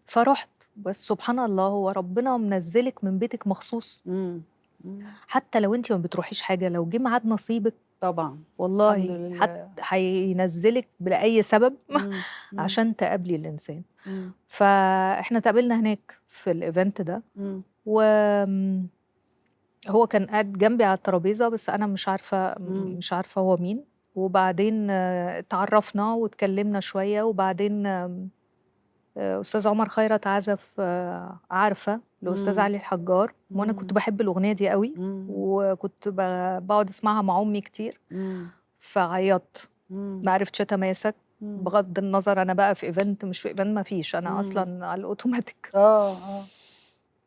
فرُحت، بس سبحان الله هو ربنا منزّلِك من بيتِك مخصوص، إمم، إمم. حتى لو أنتِ ما بتروحيش حاجة، لو جه ميعاد نصيبِك طبعًا، الحمد والله لله. هينزّلِك لأي سبب إمم، إمم، عشان تقابلي الإنسان. إمم، فإحنا اتقابلنا هناك في الevent ده، إمم، هو كان قاعد جنبي على الترابيزة، بس أنا إمم، مش عارفة هو مين، وبعدين اتعرّفنا واتكلّمنا شوية، وبعدين أستاذ عمر خيرت عزف عارفة لأستاذ إمم، علي الحجّار، وأنا كنت إمم، باحب الأغنية دي أوي، إمم، وكنت باقعد أسمعها مع أمي كتير، إمم، فعيّطت، إمم، ما عرفتش أتماسك، إمم، بغض النظر أنا بقى في event مش في event ما فيش، أنا إمم، أصلًا على الأوتوماتيك. آه، آه،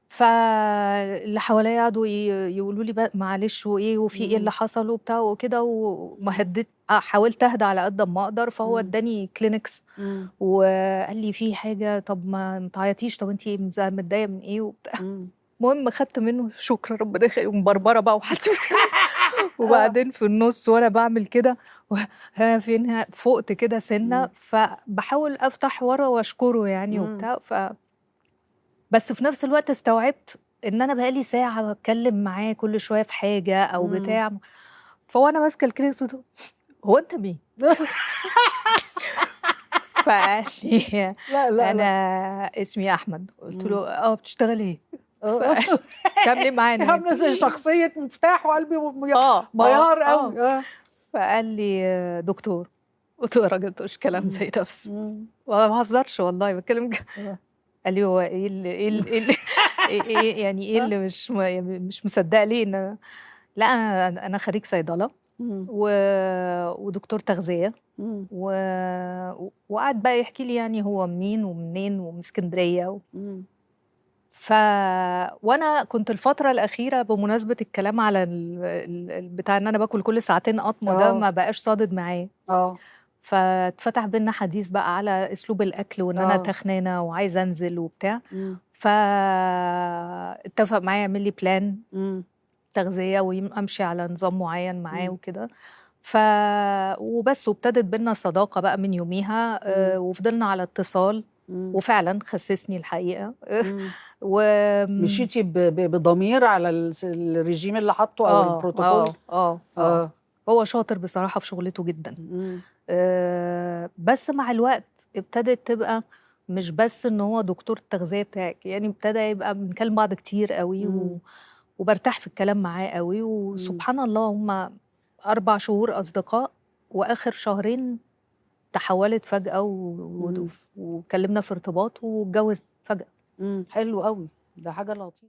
فاللي حواليّا قعدوا يقولوا لي معلش وإيه وفي إيه اللي إمم، حصل وبتاع وكده، وما إمم، هدّيت حاولت أهدى على قد أمّا أقدر، فهو إمم، ادّاني Kleenex إمم، وقال لي: "في حاجة؟ طب ما تعيطيش، طب أنتِ متضايقة من إيه؟" وبتاع. إمم، المهم خدت منّه شكرًا ربنا ومبربرة بقى آه، وبعدين في النُص وأنا باعمل كده ها فين فُقت كده سِنّة، إمم، فباحاول أفتح ورا وأشكره يعني إمم، وبتاع، بس في نفس الوقت استوعبت إن أنا بقى لي ساعة باتكلّم معاه كل شوية في حاجة أو إمم. بتاع، فوأنا ماسكة الكيس قُلت له: "هو أنت مين؟" فقال لي: لأ، لأ، "أنا لأ. اسمي أحمد." قُلت إمم. له: "آه، بتشتغلي إيه؟" آه. فقال "بتعمل إيه معانا هنا؟" عاملة زي شخصية مفتاح وقلبي ميار آه، أوي، آه. فقال لي: "دكتور." قُلت له: "يا راجل ما تقولش كلام إمم، زي ده بس." إمم، وأنا ما باهزرش والله باتكلّم آه، قال لي: "هو إيه ال إيه يعني إيه آه، اللي مش مصدّقة ليه إن لأ أنا خريج صيدلة إمم، و ودكتور تغذية إمم، و وقعد بقى يحكي لي يعني هو منين ومنين ومن إسكندرية إمم، ف وأنا كنت الفترة الأخيرة بمناسبة الكلام على بتاع إن أنا باكل كل ساعتين قطمة ده آه، ما بقاش صادد معاه، آه، فاتفتح بيننا حديث بقى على أسلوب الأكل وإن أنا آه، تخنانة وعايزة أنزل وبتاع، إمم، فاتفق معايا يعمل لي plan إمم، تغذية أمشي على نظام معيّن معاه إمم، وكده، ف وبس وابتدت بيننا صداقة بقى من يوميها إمم، وفضلنا على اتصال، إمم، وفعلًا خسّسني الحقيقة إمم. وآمم مشيتِ بضمير على الرجيم اللي حاطّه أو الprotocol؟ آه، هو شاطر بصراحة في شُغلته جدًا، إمم، بس مع الوقت ابتدت تبقى مش بس إن هو دكتور التغذية بتاعِك، يعني ابتدى يبقى بنكلم بعض كتير أوي إمم، وبارتاح في الكلام معاه أوي، إمم، وسبحان الله هُم 4 شهور أصدقاء، وآخر شهرين تحوّلت فجأة إمم، واتكلمنا في ارتباط واتجوزنا فجأة. إمم، حلو أوي، ده حاجة لطيفة.